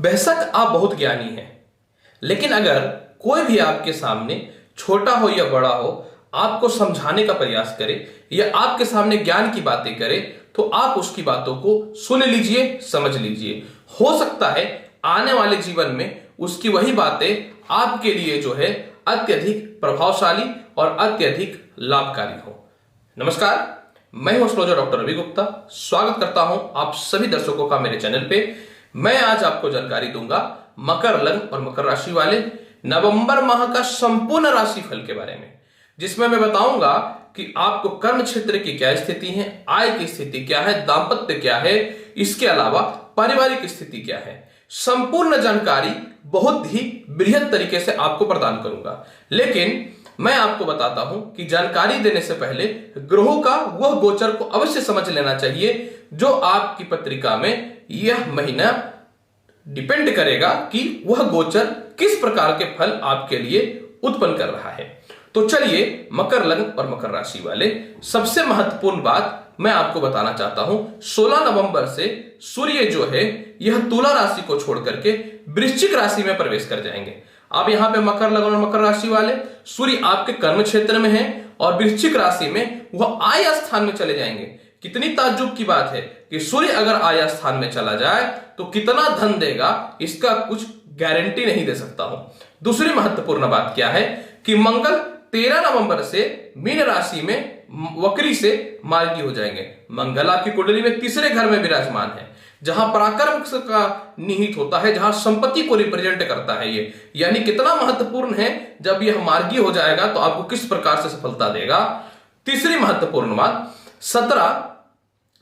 बेशक आप बहुत ज्ञानी हैं, लेकिन अगर कोई भी आपके सामने छोटा हो या बड़ा हो आपको समझाने का प्रयास करे या आपके सामने ज्ञान की बातें करे तो आप उसकी बातों को सुन लीजिए, समझ लीजिए। हो सकता है आने वाले जीवन में उसकी वही बातें आपके लिए जो है अत्यधिक प्रभावशाली और अत्यधिक लाभकारी हो। नमस्कार, मैं हूं एस्ट्रोलॉजर डॉक्टर रवि गुप्ता। स्वागत करता हूं आप सभी दर्शकों का मेरे चैनल पे। मैं आज आपको जानकारी दूंगा मकर लग्न और मकर राशि वाले नवंबर माह का संपूर्ण राशि फल के बारे में, जिसमें मैं बताऊंगा कि आपको कर्म क्षेत्र की क्या स्थिति है, आय की स्थिति क्या है, दांपत्य क्या है, इसके अलावा पारिवारिक स्थिति क्या है। संपूर्ण जानकारी बहुत ही बृहद तरीके से आपको प्रदान करूंगा, लेकिन मैं आपको बताता हूं कि जानकारी देने से पहले ग्रहों का वह गोचर को अवश्य समझ लेना चाहिए जो आपकी पत्रिका में यह महीना डिपेंड करेगा कि वह गोचर किस प्रकार के फल आपके लिए उत्पन्न कर रहा है। तो चलिए, मकर लग्न और मकर राशि वाले, सबसे महत्वपूर्ण बात मैं आपको बताना चाहता हूं। 16 नवंबर से सूर्य जो है यह तुला राशि को छोड़ करके वृश्चिक राशि में प्रवेश कर जाएंगे। अब यहां पे मकर लग्न और मकर राशि वाले, सूर्य आपके कर्म क्षेत्र में है और वृश्चिक राशि में वह आय स्थान में चले जाएंगे। कितनी ताज्जुब की बात है कि सूर्य अगर आय स्थान में चला जाए तो कितना धन देगा, इसका कुछ गारंटी नहीं दे सकता हूं। दूसरी महत्वपूर्ण बात क्या है कि मंगल 13 नवंबर से मीन राशि में वक्री से मार्गी हो जाएंगे। मंगल आपकी कुंडली में तीसरे घर में विराजमान है, जहां पराक्रम का निहित होता है, जहां संपत्ति को रिप्रेजेंट करता है। ये यानी कितना महत्वपूर्ण है, जब यह मार्गी हो जाएगा तो आपको किस प्रकार से सफलता देगा। तीसरी महत्वपूर्ण बात, 17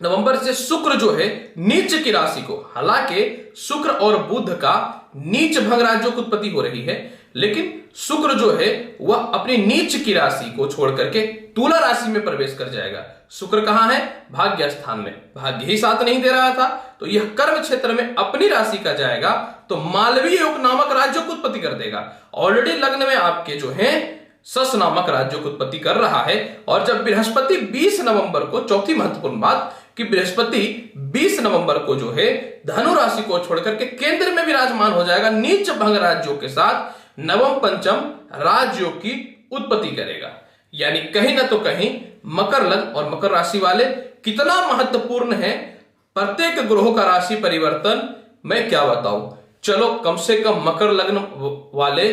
नवंबर से शुक्र जो है नीच की राशि को, हालांकि शुक्र और बुध का नीच भंग राज्यों की उत्पत्ति हो रही है, लेकिन शुक्र जो है वह अपनी नीच की राशि को छोड़ करके तुला राशि में प्रवेश कर जाएगा। शुक्र कहां है? भाग्य स्थान में। भाग्य ही साथ नहीं दे रहा था, तो यह कर्म क्षेत्र में अपनी राशि का जाएगा तो मालवीय योग नामक राज्यों की उत्पत्ति कर देगा। ऑलरेडी लग्न में आपके जो है सस नामक राज्यों की उत्पत्ति कर रहा है। और जब बृहस्पति 20 नवंबर को, चौथी महत्वपूर्ण बात कि बृहस्पति 20 नवंबर को जो है धनु राशि को छोड़कर के केंद्र में विराजमान हो जाएगा, नीच भंग राज्यों के साथ नवम पंचम राजयोग की उत्पत्ति करेगा। यानी कहीं ना तो कहीं मकर लग्न और मकर राशि वाले कितना महत्वपूर्ण है। प्रत्येक ग्रहों का राशि परिवर्तन मैं क्या बताऊं। चलो, कम से कम मकर लग्न वाले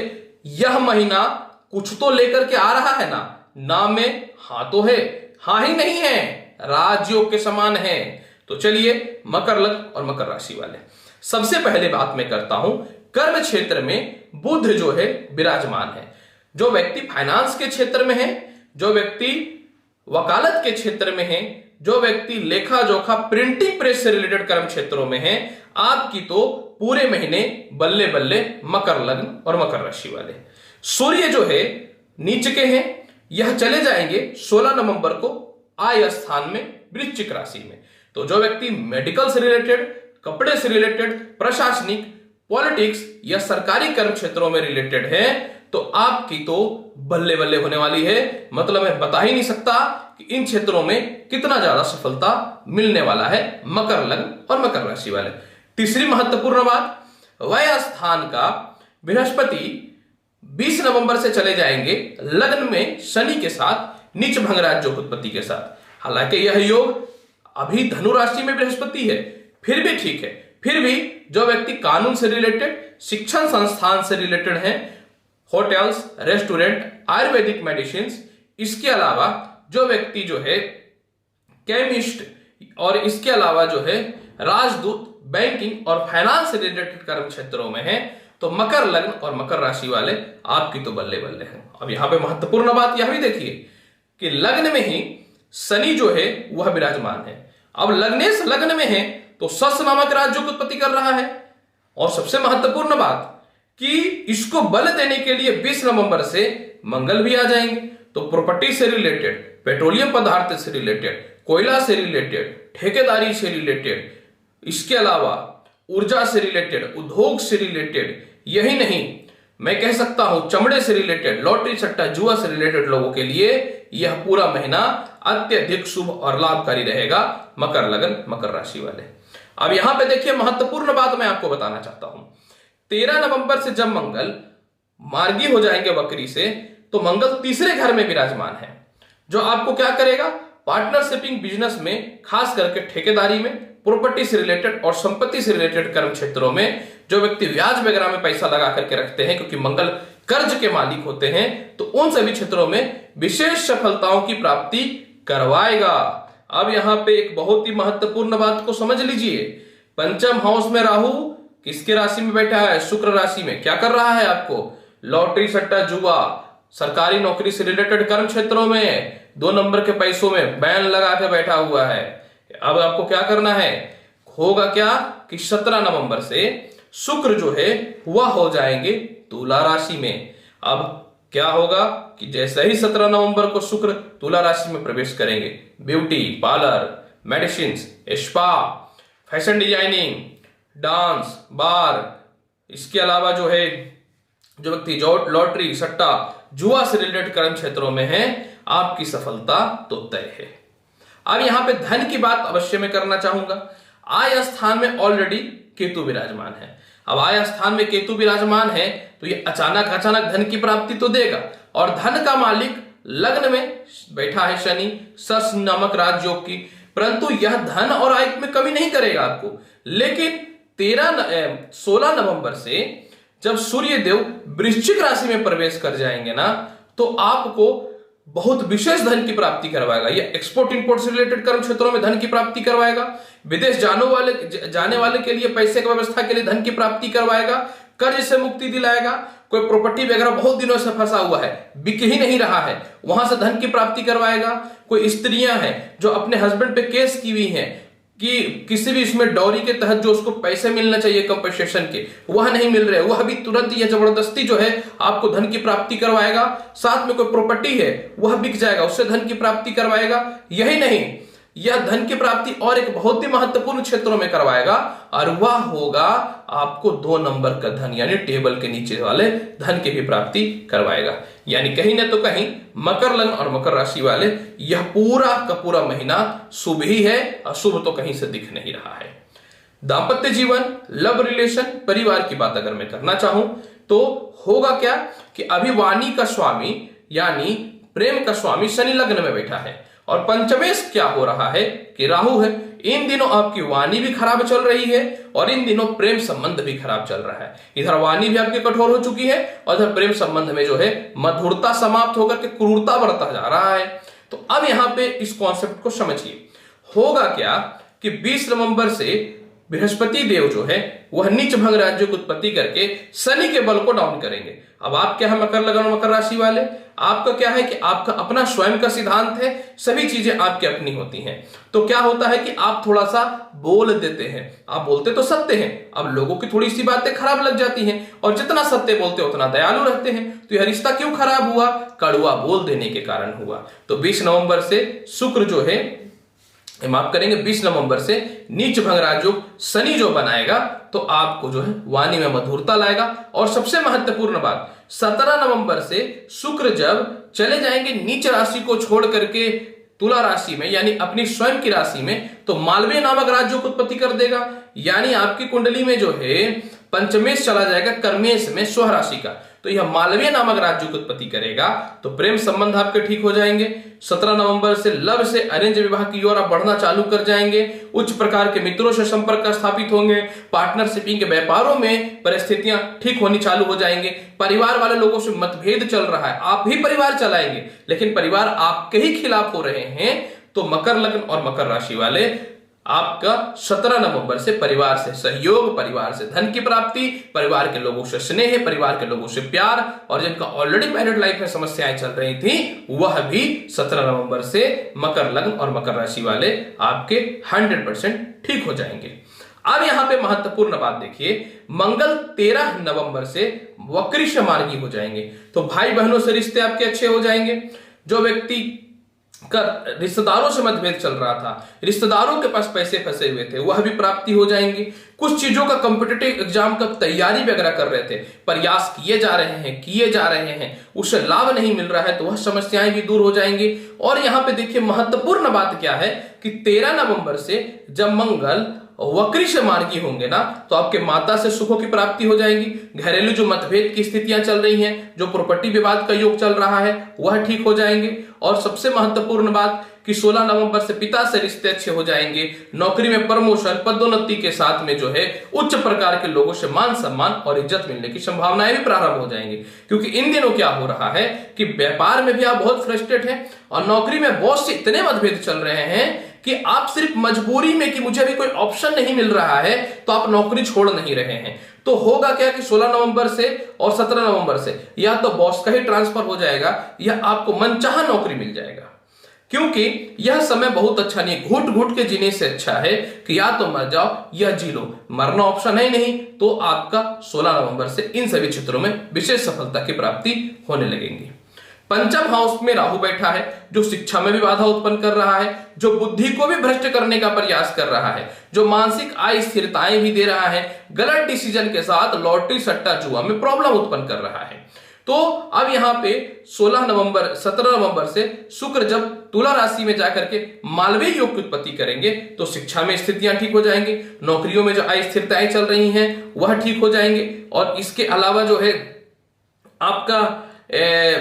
यह महीना कुछ तो लेकर के आ रहा है ना। ना में हाँ तो है, हाँ ही नहीं है, राजयोग के समान है। तो चलिए, मकर लग्न और मकर राशि वाले, सबसे पहले बात मैं करता हूं, कर्म क्षेत्र में बुध जो है विराजमान है। जो व्यक्ति फाइनेंस के क्षेत्र में है, जो व्यक्ति वकालत के क्षेत्र में है, जो व्यक्ति लेखा जोखा प्रिंटिंग प्रेस से रिलेटेड कर्म क्षेत्रों में है, आपकी तो पूरे महीने बल्ले बल्ले मकर लग्न और मकर राशि वाले। सूर्य जो है नीच के हैं, यह चले जाएंगे 16 नवंबर को आय स्थान में वृश्चिक राशि में। तो जो व्यक्ति मेडिकल से रिलेटेड, कपड़े से रिलेटेड, प्रशासनिक, पॉलिटिक्स या सरकारी कर्म क्षेत्रों में रिलेटेड है तो आपकी तो बल्ले बल्ले होने वाली है। मतलब मैं बता ही नहीं सकता कि इन क्षेत्रों में कितना ज्यादा सफलता मिलने वाला है मकर लग्न और मकर राशि वाले। तीसरी महत्वपूर्ण बात, व्यय स्थान का बृहस्पति 20 नवंबर से चले जाएंगे लग्न में शनि के साथ, नीच भंग राज्यों की उत्पत्ति के साथ। हालांकि यह योग अभी धनु राशि में बृहस्पति है, फिर भी ठीक है। फिर भी जो व्यक्ति कानून से रिलेटेड, शिक्षण संस्थान से रिलेटेड है, होटल्स, रेस्टोरेंट, आयुर्वेदिक मेडिसिन, इसके अलावा जो व्यक्ति जो है केमिस्ट और इसके अलावा जो है राजदूत, बैंकिंग और फाइनेंस से रिलेटेड कर्म क्षेत्रों में है, तो मकर लग्न और मकर राशि वाले आपकी तो बल्ले बल्ले हैं। अब यहां पे महत्वपूर्ण बात यह भी देखिए कि लग्न में ही शनि जो है वह विराजमान है। अब लग्नेश लग्न में है तो सस नामक राज्यों की उत्पत्ति कर रहा है। और सबसे महत्वपूर्ण बात कि इसको बल देने के लिए 20 नवंबर से मंगल भी आ जाएंगे। तो प्रॉपर्टी से रिलेटेड, पेट्रोलियम पदार्थ से रिलेटेड, कोयला से रिलेटेड, ठेकेदारी से रिलेटेड, इसके अलावा ऊर्जा से रिलेटेड, उद्योग से रिलेटेड, यही नहीं मैं कह सकता हूं चमड़े से रिलेटेड, लॉटरी सट्टा जुआ से रिलेटेड लोगों के लिए यह पूरा महीना अत्यधिक शुभ और लाभकारी रहेगा मकर लग्न मकर राशि वाले। अब यहां पे देखिए महत्वपूर्ण बात मैं आपको बताना चाहता हूं। 13 नवंबर से जब मंगल मार्गी हो जाएंगे वक्री से, तो मंगल तीसरे घर में विराजमान है, जो आपको क्या करेगा, पार्टनरशिपिंग बिजनेस में, खास करके ठेकेदारी में, प्रॉपर्टी से रिलेटेड और संपत्ति से रिलेटेड कर्म क्षेत्रों में जो व्यक्ति ब्याज वगैरह में पैसा लगा करके रखते हैं, क्योंकि मंगल कर्ज के मालिक होते हैं, तो उन सभी क्षेत्रों में विशेष सफलताओं की प्राप्ति करवाएगा। अब यहां पे एक बहुत ही महत्वपूर्ण बात को समझ लीजिए। पंचम हाउस में राहु किसके राशि में बैठा है? शुक्र राशि में। क्या कर रहा है? आपको लॉटरी, सट्टा, जुआ, सरकारी नौकरी से रिलेटेड कर्म क्षेत्रों में 2 नंबर के पैसों में बैन लगा के बैठा हुआ है। अब आपको क्या करना है? होगा क्या कि 17 नवंबर से शुक्र जो है वह हो जाएंगे तुला राशि में। अब क्या होगा कि जैसे ही 17 नवंबर को शुक्र तुला राशि में प्रवेश करेंगे, beauty parlour, medicine, spa, fashion designing, dance, bar, इसके अलावा जो है जो व्यक्ति लॉटरी, सट्टा, जुआ से रिलेटेड कर्म क्षेत्रों में है, आपकी सफलता तो तय है। अब यहां पे धन की बात अवश्य मैं करना चाहूंगा। आय स्थान में ऑलरेडी केतु विराजमान है। अब आय स्थान में केतु विराजमान है तो ये अचानक धन की प्राप्ति तो देगा, और धन का मालिक लग्न में बैठा है शनि, सस नामक राजयोग की, परंतु यह धन और आय में कमी नहीं करेगा आपको। लेकिन 16 नवंबर से जब सूर्य देव वृश्चिक राशि में प्रवेश कर जाएंगे ना, तो आपको बहुत विशेष धन की प्राप्ति करवाएगा। ये एक्सपोर्ट इंपोर्ट से रिलेटेड कर्म क्षेत्रों में धन की प्राप्ति करवाएगा। विदेश जाने वाले के लिए पैसे की व्यवस्था के लिए धन की प्राप्ति करवाएगा। कर्ज से मुक्ति दिलाएगा। कोई प्रॉपर्टी वगैरह बहुत दिनों से फंसा हुआ है, बिक ही नहीं रहा है, वहां से धन की प्राप्ति करवाएगा। कोई स्त्रियां हैं जो अपने हस्बैंड पे केस की हुई हैं कि किसी भी इसमें डॉरी के तहत जो उसको पैसे मिलना चाहिए कंपनसेशन के, वह नहीं मिल रहे, वह भी तुरंत यह जबरदस्ती जो है आपको धन की प्राप्ति करवाएगा। साथ में कोई प्रॉपर्टी है वह बिक जाएगा, उससे धन की प्राप्ति करवाएगा। यही नहीं, यह धन की प्राप्ति और एक बहुत ही महत्वपूर्ण क्षेत्रों में करवाएगा, और वह होगा आपको 2 नंबर का धन, यानी टेबल के नीचे वाले धन की भी प्राप्ति करवाएगा। यानी कहीं न तो कहीं मकर लग्न और मकर राशि वाले यह पूरा का पूरा महीना शुभ ही है, अशुभ तो कहीं से दिख नहीं रहा है। दांपत्य जीवन, लव रिलेशन, परिवार की बात अगर मैं करना चाहूं तो होगा क्या कि अभी वाणी का स्वामी यानी प्रेम का स्वामी शनि लग्न में बैठा है, और पंचमेश क्या हो रहा है कि राहु है। इन दिनों आपकी वाणी भी खराब चल रही है, और इन दिनों प्रेम संबंध भी खराब चल रहा है। इधर वाणी भी आपकी कठोर हो चुकी है, और इधर प्रेम संबंध में जो है मधुरता समाप्त होकर के क्रूरता बढ़ता जा रहा है। तो अब यहां पे इस कॉन्सेप्ट को समझिए। होगा क्या कि 20 नवंबर से बृहस्पति देव जो है वह नीच भंग राज्य की उत्पत्ति करके शनि के बल को डाउन करेंगे। अब आप क्या है मकर लग्न मकर राशि वाले, आपका क्या है कि आपका अपना स्वयं का सिद्धांत है, सभी चीजें आपकी अपनी होती हैं। तो क्या होता है कि आप थोड़ा सा बोल देते हैं, आप बोलते तो सत्य हैं, अब लोगों की थोड़ी सी बातें खराब लग जाती हैं, और जितना सत्य बोलते उतना दयालु रहते हैं। तो यह रिश्ता क्यों खराब हुआ? कड़वा बोल देने के कारण हुआ। तो 20 नवंबर से शुक्र जो है माफ करेंगे, 20 नवंबर से नीच भंग राजयोग शनि जो बनाएगा, तो आपको जो है वाणी में मधुरता लाएगा। और सबसे महत्वपूर्ण बात, 17 नवंबर से शुक्र जब चले जाएंगे नीच राशि को छोड़ करके तुला राशि में, यानी अपनी स्वयं की राशि में, तो मालवीय नामक राज्यों को उत्पत्ति कर देगा। यानी आपकी कुंडली में जो है पंचमेश चला जाएगा कर्मेश में स्व राशि का, तो यह मालवीय नामक राज्य की उत्पत्ति करेगा। तो प्रेम संबंध आपके ठीक हो जाएंगे। 17 नवंबर से लव से अरेंज विवाह की ओर आप बढ़ना चालू कर जाएंगे। उच्च प्रकार के मित्रों से संपर्क स्थापित होंगे। पार्टनरशिपिंग के व्यापारों में परिस्थितियां ठीक होनी चालू हो जाएंगे। परिवार वाले लोगों से मतभेद चल रहा है, आप ही परिवार चलाएंगे लेकिन परिवार आपके ही खिलाफ हो रहे हैं, तो मकर लग्न और मकर राशि वाले आपका 17 नवंबर से परिवार से सहयोग, परिवार से धन की प्राप्ति, परिवार के लोगों से स्नेह, परिवार के लोगों से प्यार, और जिनका ऑलरेडी मैरिड लाइफ में समस्याएं चल रही थी वह भी 17 नवंबर से मकर लग्न और मकर राशि वाले आपके 100% ठीक हो जाएंगे। अब यहां पे महत्वपूर्ण बात देखिए, मंगल 13 नवंबर से वक्री मार्गी हो जाएंगे, तो भाई बहनों से रिश्ते आपके अच्छे हो जाएंगे। जो व्यक्ति कर रिश्तेदारों से मतभेद चल रहा था, रिश्तेदारों के पास पैसे फंसे हुए थे, वह भी प्राप्ति हो जाएंगी। कुछ चीजों का कॉम्पिटिटिव एग्जाम का तैयारी वगैरह कर रहे थे, प्रयास किए जा रहे हैं, उससे लाभ नहीं मिल रहा है, तो वह समस्याएं भी दूर हो जाएंगी। और यहां पे देखिए महत्वपूर्ण बात क्या है कि 13 नवंबर से जब मंगल वक्री से मार्गी होंगे ना, तो आपके माता से सुखों की प्राप्ति हो जाएगी। घरेलू जो मतभेद की स्थितियां चल रही हैं, जो प्रॉपर्टी विवाद का योग चल रहा है, वह ठीक हो जाएंगे। और सबसे महत्वपूर्ण बात कि 16 नवंबर से पिता से रिश्ते अच्छे हो जाएंगे। नौकरी में प्रमोशन, पदोन्नति के साथ में जो है उच्च प्रकार के लोगों से मान सम्मान और इज्जत मिलने की संभावनाएं भी प्रारंभ हो जाएंगी। क्योंकि इन दिनों क्या हो रहा है कि व्यापार में भी आप बहुत फ्रस्ट्रेट हैं और नौकरी में बॉस से इतने मतभेद चल रहे हैं कि आप सिर्फ मजबूरी में कि मुझे अभी कोई ऑप्शन नहीं मिल रहा है तो आप नौकरी छोड़ नहीं रहे हैं। तो होगा क्या कि 16 नवंबर से और 17 नवंबर से या तो बॉस का ही ट्रांसफर हो जाएगा या आपको मनचाहा नौकरी मिल जाएगा। क्योंकि यह समय बहुत अच्छा नहीं, घुट घुट के जीने से अच्छा है कि या तो मर जाओ या जी लो। मरना ऑप्शन है नहीं, तो आपका 16 नवंबर से इन सभी क्षेत्रों में विशेष सफलता की प्राप्ति होने लगेगी। पंचम हाउस में राहु बैठा है, जो शिक्षा में भी बाधा उत्पन्न कर रहा है, जो बुद्धि को भी भ्रष्ट करने का प्रयास कर रहा है, जो मानसिक अस्थिरताएं भी दे रहा है, गलत डिसीजन के साथ लॉटरी सट्टा जुआ में प्रॉब्लम उत्पन्न कर रहा है। तो अब यहां पे 17 नवंबर से शुक्र जब तुला राशि में जाकर के मालवीय योग की उत्पत्ति करेंगे तो शिक्षा में स्थितियां ठीक हो जाएंगी, नौकरियों में जो अस्थिरताएं चल रही हैं वह ठीक हो जाएंगे। और इसके अलावा जो है आपका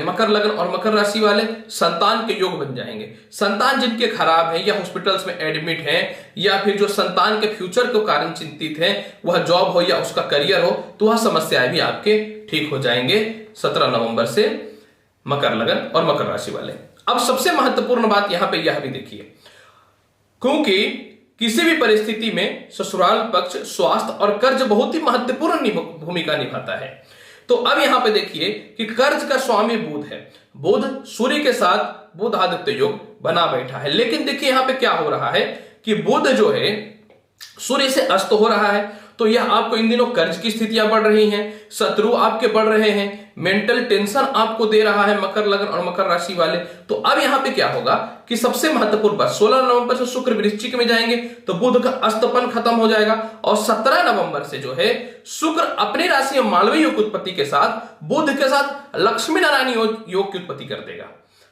मकर लग्न और मकर राशि वाले संतान के योग बन जाएंगे। संतान जिनके खराब है या हॉस्पिटल्स में एडमिट है या फिर जो संतान के फ्यूचर के कारण चिंतित है, वह जॉब हो या उसका करियर हो, तो वह समस्याएं भी आपके ठीक हो जाएंगे 17 नवंबर से मकर लग्न और मकर राशि वाले। अब सबसे महत्वपूर्ण बात यहां पे यह भी देखिए, क्योंकि किसी भी परिस्थिति में ससुराल पक्ष, स्वास्थ्य और कर्ज बहुत ही महत्वपूर्ण भूमिका निभाता है। तो अब यहां पे देखिए कि कर्ज का स्वामी बुध है, बुध सूर्य के साथ बुध आदित्य योग बना बैठा है। लेकिन देखिए यहां पे क्या हो रहा है कि बुध जो है सूर्य से अस्त हो रहा है, तो यह आपको इन दिनों कर्ज की स्थितियां बढ़ रही हैं, शत्रु आपके बढ़ रहे हैं, मेंटल टेंशन आपको दे रहा है मकर लग्न और मकर राशि वाले। तो अब यहां पे क्या होगा कि सबसे महत्वपूर्ण बात, 16 नवंबर से शुक्र वृश्चिक में जाएंगे तो बुध का अस्तपन खत्म हो जाएगा और 17 नवंबर से जो है शुक्र अपनी राशि में मालवीय योग की उत्पत्ति के साथ बुध के साथ लक्ष्मी नारायण योग की उत्पत्ति कर देगा।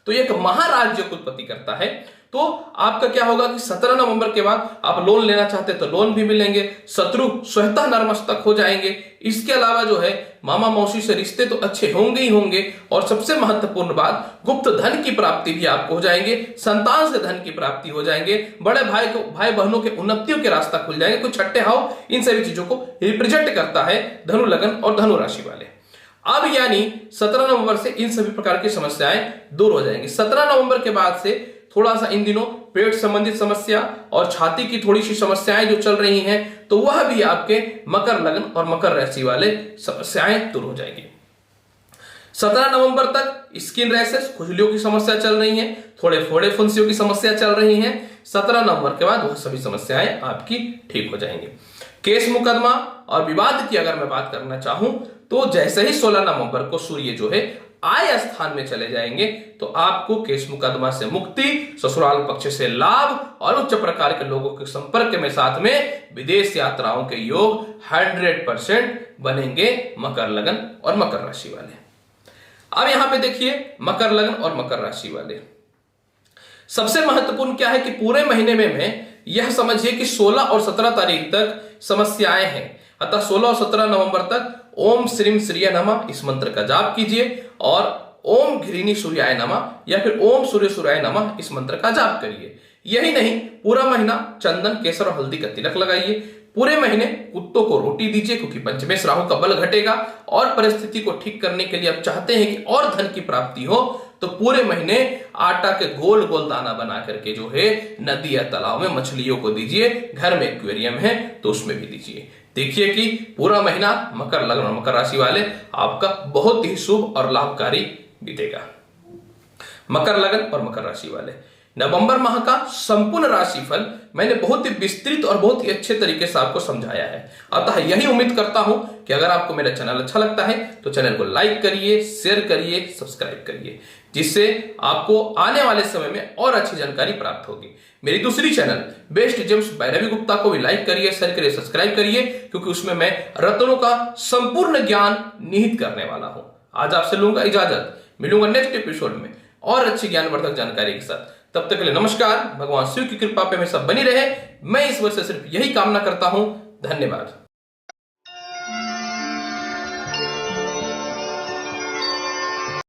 तो एक महाराज्य की उत्पत्ति करता है। तो आपका क्या होगा कि 17 नवंबर के बाद आप लोन लेना चाहते तो लोन भी मिलेंगे, शत्रु स्वतः नतमस्तक हो जाएंगे। इसके अलावा जो है मामा मौसी से रिश्ते तो अच्छे होंगे ही होंगे। और सबसे महत्वपूर्ण बात, गुप्त धन की प्राप्ति भी आपको हो जाएंगे, संतान से धन की प्राप्ति हो जाएंगे, बड़े भाई बहनों के उन्नतियों के रास्ता खुल जाएंगे। कुछ छठे हाव इन सभी चीजों को रिप्रेजेंट करता है धनु लग्न और धनु राशि वाले। अब यानी 17 नवंबर से इन सभी प्रकार की समस्याएं दूर हो जाएंगी। 17 नवंबर के बाद से थोड़ा सा इन दिनों पेट संबंधित समस्या और छाती की थोड़ी सी समस्याएं जो चल रही हैं, तो वह भी आपके मकर लग्न और मकर राशि वाले समस्याएं दूर हो जाएंगी। 17 नवंबर तक स्किन रैशेस, खुजलियों की समस्या चल रही है, थोड़े फोड़े फुंसियों की समस्या चल रही है। 17 नवंबर के बाद वह सभी समस्याएं आपकी ठीक हो जाएंगी। केस मुकदमा और विवाद की अगर मैं बात करना चाहूं तो जैसे ही 16 नवंबर को सूर्य जो है आय स्थान में चले जाएंगे तो आपको केस मुकदमा से मुक्ति, ससुराल पक्ष से लाभ और उच्च प्रकार के लोगों के संपर्क में साथ में विदेश यात्राओं के योग 100% बनेंगे मकर लग्न और मकर राशि वाले। अब यहां पे देखिए मकर लग्न और मकर राशि वाले, सबसे महत्वपूर्ण क्या है कि पूरे महीने में मैं यह समझिए कि 16 और 17 तारीख तक समस्याएं हैं। अतः 16 और 17 नवंबर तक ओम श्रीम श्रीय नमः इस मंत्र का जाप कीजिए और ओम घृणी सूर्याय नमः या फिर ओम सूर्य सूर्याय नमः इस मंत्र का जाप करिए। यही नहीं, पूरा महीना चंदन, केसर और हल्दी का तिलक लगाइए। पूरे महीने कुत्तों को रोटी दीजिए, क्योंकि पंचमेश राहु का बल घटेगा और परिस्थिति को ठीक करने के लिए आप चाहते हैं कि और धन की प्राप्ति हो, तो पूरे महीने आटा के गोल गोल दाना बना करके जो है नदी या तालाब में मछलियों को दीजिए। घर में एक्वेरियम है तो उसमें भी दीजिए। देखिए कि पूरा महीना मकर लग्न और मकर राशि वाले आपका बहुत ही शुभ और लाभकारी बीतेगा। मकर लग्न और मकर राशि वाले, नवंबर माह का संपूर्ण राशिफल मैंने बहुत ही विस्तृत और बहुत ही अच्छे तरीके से आपको समझाया है। अतः यही उम्मीद करता हूं कि अगर आपको मेरा चैनल अच्छा लगता है तो चैनल को लाइक करिए, शेयर करिए, सब्सक्राइब करिए, जिससे आपको आने वाले समय में और अच्छी जानकारी प्राप्त होगी। मेरी दूसरी channel Best Gems by Ravi Gupta को भी लाइक करिए, शेयर करिए, सब्सक्राइब करिए, क्योंकि उसमें मैं रत्नों का संपूर्ण ज्ञान निहित करने वाला हूं। आज आपसे लूंगा इजाजत, मिलूंगा नेक्स्ट एपिसोड में और अच्छी ज्ञानवर्धक जानकारी के साथ। तब तक के लिए नमस्कार। भगवान शिव की कृपा पे हमेशा बनी रहे। मैं ईश्वर से सिर्फ यही कामना करता हूं। धन्यवाद।